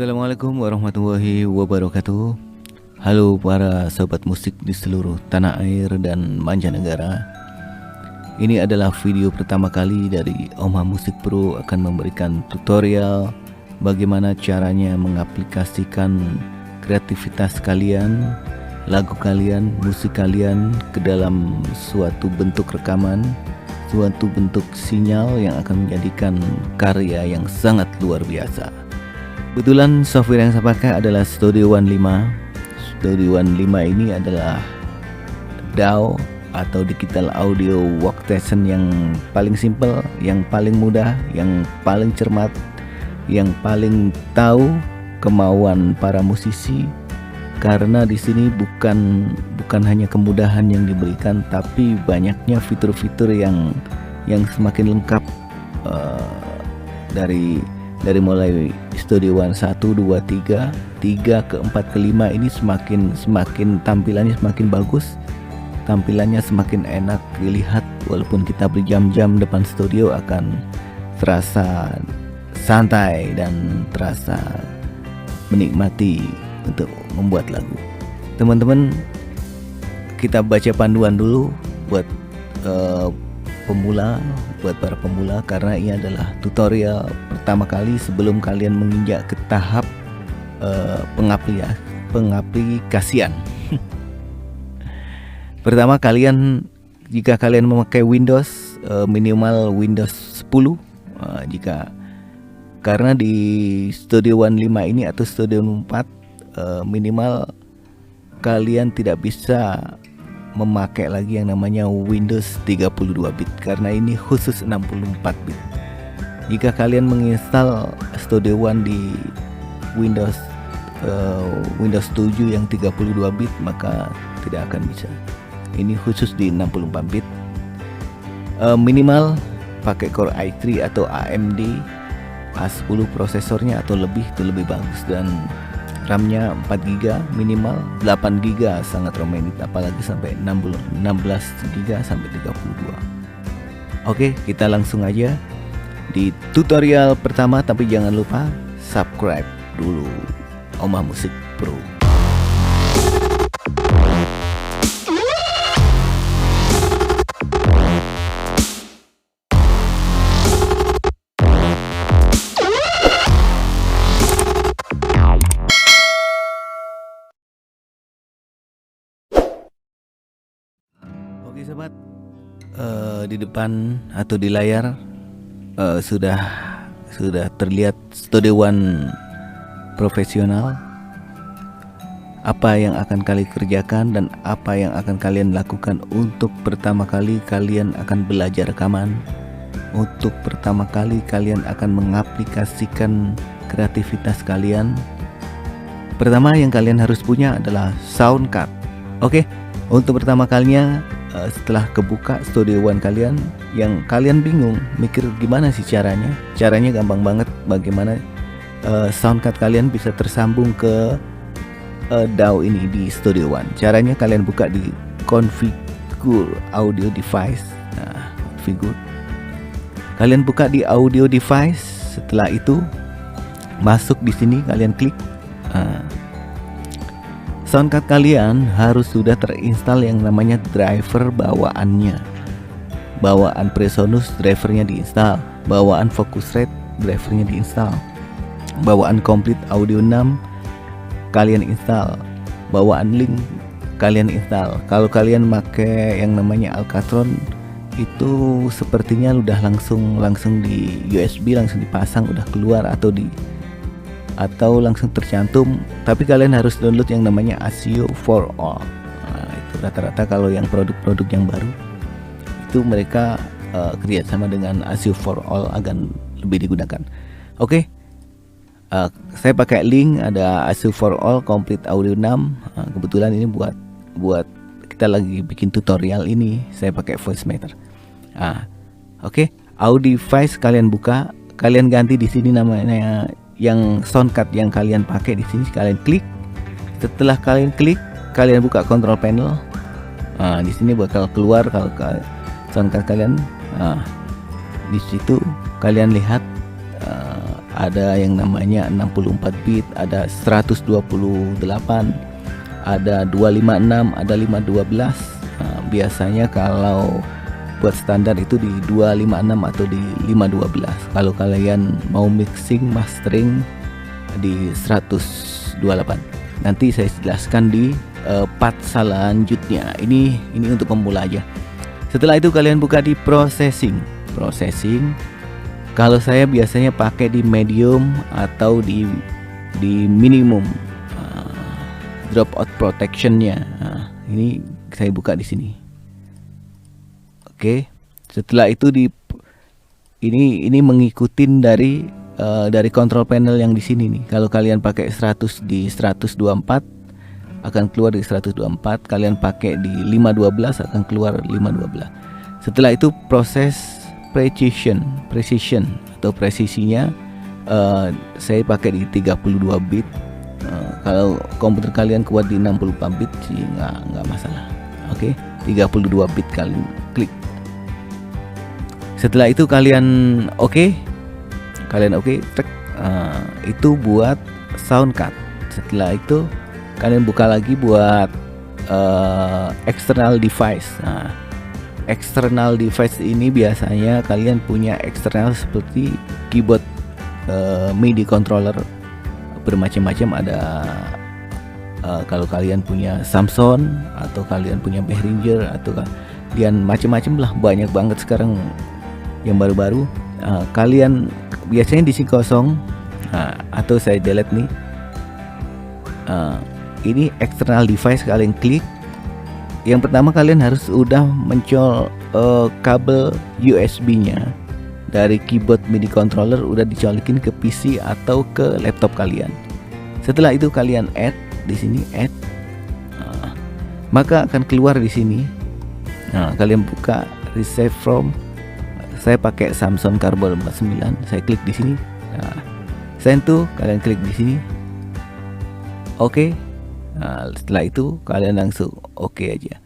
Assalamualaikum warahmatullahi wabarakatuh. Halo para sobat musik di seluruh tanah air dan mancanegara. Ini adalah video pertama kali dari Oma Musik Pro akan memberikan tutorial bagaimana caranya mengaplikasikan kreativitas kalian, lagu kalian, musik kalian ke dalam suatu bentuk rekaman, suatu bentuk sinyal yang akan menjadikan karya yang sangat luar biasa. Kebetulan software yang saya pakai adalah Studio One 5. Studio One 5 ini adalah DAW atau Digital Audio Workstation yang paling simple, yang paling mudah, yang paling cermat, yang paling tahu kemauan para musisi. Karena di sini bukan hanya kemudahan yang diberikan, tapi banyaknya fitur-fitur yang semakin lengkap dari mulai Studio One 1, 2, 3 ke 4 ke 5 ini semakin tampilannya semakin bagus, tampilannya semakin enak dilihat. Walaupun kita berjam-jam depan studio akan terasa santai dan terasa menikmati untuk membuat lagu. Teman-teman, kita baca panduan dulu buat para pemula, karena ini adalah tutorial pertama kali sebelum kalian menginjak ke tahap pengaplikasian. Pertama, jika kalian memakai Windows, minimal Windows 10, karena di Studio One 5 ini atau Studio One 4 minimal kalian tidak bisa memakai lagi yang namanya Windows 32 bit karena ini khusus 64 bit. Jika kalian menginstal Studio One di Windows 7 yang 32 bit maka tidak akan bisa. Ini khusus di 64 bit. Minimal pakai Core i3 atau AMD A10 prosesornya atau lebih, itu lebih bagus, dan RAM-nya 4GB minimal, 8GB sangat romantis, apalagi sampai 16GB sampai 32. Oke, kita langsung aja di tutorial pertama, tapi jangan lupa subscribe dulu Oma Musik Pro. Oke sobat, di depan atau di layar sudah terlihat Studio One profesional. Apa yang akan kalian kerjakan dan apa yang akan kalian lakukan untuk pertama kali kalian akan belajar rekaman, untuk pertama kali kalian akan mengaplikasikan kreativitas kalian. Pertama yang kalian harus punya adalah sound card. Oke, untuk pertama kalinya setelah kebuka Studio One kalian, yang kalian bingung mikir gimana sih caranya gampang banget. Bagaimana sound card kalian bisa tersambung ke DAW ini di Studio One. Caranya kalian buka di configure audio device. Nah, configure, kalian buka di audio device. Setelah itu masuk di sini, kalian klik. Soundcard kalian harus sudah terinstall yang namanya driver bawaannya. Bawaan Presonus drivernya diinstal, bawaan Focusrite drivernya diinstal, bawaan Complete Audio 6 kalian install, bawaan Link kalian install. Kalau kalian pakai yang namanya Alcatron itu sepertinya udah langsung di USB langsung dipasang, udah keluar atau langsung tercantum, tapi kalian harus download yang namanya ASIO for All. Nah, itu rata-rata kalau yang produk-produk yang baru itu mereka kerjasama dengan ASIO for All agar lebih digunakan. Oke, saya pakai Link, ada ASIO for All Complete Audio 6. Kebetulan ini buat kita lagi bikin tutorial ini, saya pakai Voice Matter. Oke, audio device kalian buka, kalian ganti di sini namanya yang soundcard yang kalian pakai, di sini kalian klik. Setelah kalian klik, kalian buka control panel. Di sini bakal keluar kalau soundcard kalian. Di situ kalian lihat ada yang namanya 64 bit, ada 128, ada 256, ada 512. Biasanya kalau buat standar itu di 256 atau di 512. Kalau kalian mau mixing mastering di 128. Nanti saya jelaskan di part selanjutnya. Ini untuk pemula aja. Setelah itu kalian buka di processing. Kalau saya biasanya pakai di medium atau di minimum dropout protectionnya. Ini saya buka di sini. Oke. Setelah itu ini mengikutin dari control panel yang di sini nih. Kalau kalian pakai 100 di 124 akan keluar di 124. Kalian pakai di 512 akan keluar 512. Setelah itu proses precision atau presisinya saya pakai di 32 bit. Kalau komputer kalian kuat di 64 bit sih nggak masalah. Oke, 32 bit kalian klik. Setelah itu kalian oke, itu buat sound card. Setelah itu kalian buka lagi buat external device. External device ini biasanya kalian punya eksternal seperti keyboard, MIDI controller bermacam-macam. Ada kalau kalian punya Samsung atau kalian punya Behringer atau kalian macam-macam lah, banyak banget sekarang yang baru-baru. Kalian biasanya diisi kosong, atau saya delete nih. Ini external device, kalian klik. Yang pertama kalian harus udah mencol kabel USB-nya dari keyboard MIDI controller, udah dicolokin ke PC atau ke laptop kalian. Setelah itu kalian add di sini, maka akan keluar di sini. Kalian buka receive from. Saya pakai Samsung Carbon 49. Saya klik di sini. Send to, kalian klik di sini. Oke. Setelah itu kalian langsung oke aja.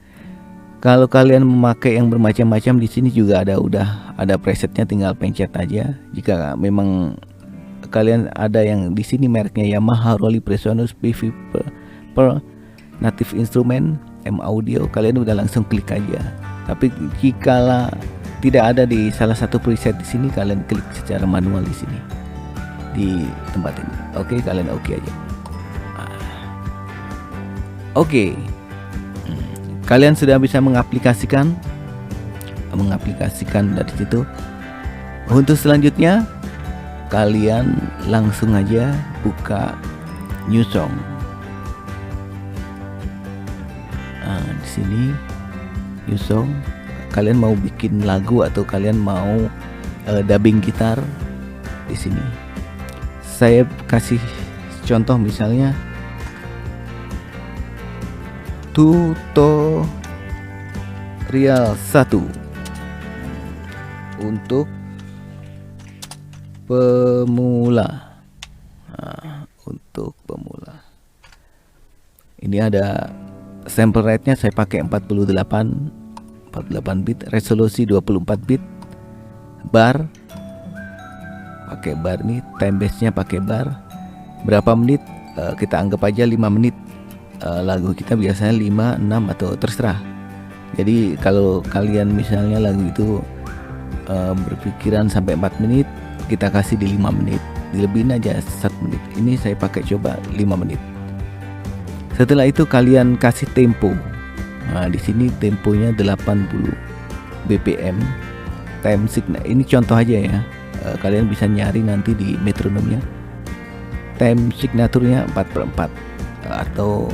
Kalau kalian memakai yang bermacam-macam, di sini juga udah ada presetnya, tinggal pencet aja. Jika memang kalian ada yang di sini mereknya Yamaha, Roly, Presonus, PV, Pearl, Native Instrument, M Audio, kalian udah langsung klik aja. Tapi jika tidak ada di salah satu preset di sini, kalian klik secara manual di sini di tempat ini. Oke, kalian oke aja. Oke. Kalian sudah bisa mengaplikasikan dari situ. Untuk selanjutnya kalian langsung aja buka new song. Di sini new song. Kalian mau bikin lagu atau kalian mau dubbing gitar, di sini. Saya kasih contoh misalnya tutorial 1 untuk pemula. Untuk pemula. Ini ada sample rate-nya, saya pakai 48 bit, resolusi 24 bit, bar pakai bar nih, time base-nya pakai bar. Berapa menit? Kita anggap aja 5 menit. Lagu kita biasanya 5, 6 atau terserah. Jadi kalau kalian misalnya lagu itu berpikiran sampai 4 menit, kita kasih di 5 menit. Dilebihin aja 1 menit. Ini saya pakai coba 5 menit. Setelah itu kalian kasih tempo. Di sini temponya 80 BPM. Time signal. Ini contoh aja ya. Kalian bisa nyari nanti di metronomnya. Time signaturnya 4/4 atau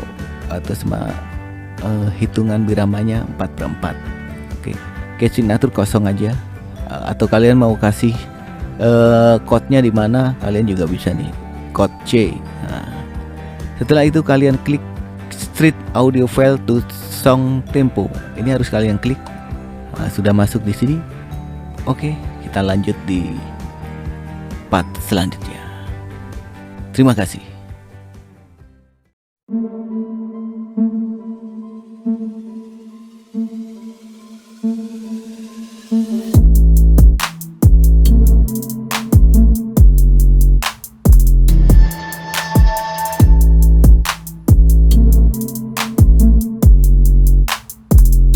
sama hitungan biramanya 4/4. Oke. Case signature kosong aja. Atau kalian mau kasih code-nya di mana, kalian juga bisa nih. Code C. Setelah itu kalian klik Street Audio File to Song Tempo. Ini harus kalian klik. Sudah masuk di sini. Oke, kita lanjut di part selanjutnya. Terima kasih.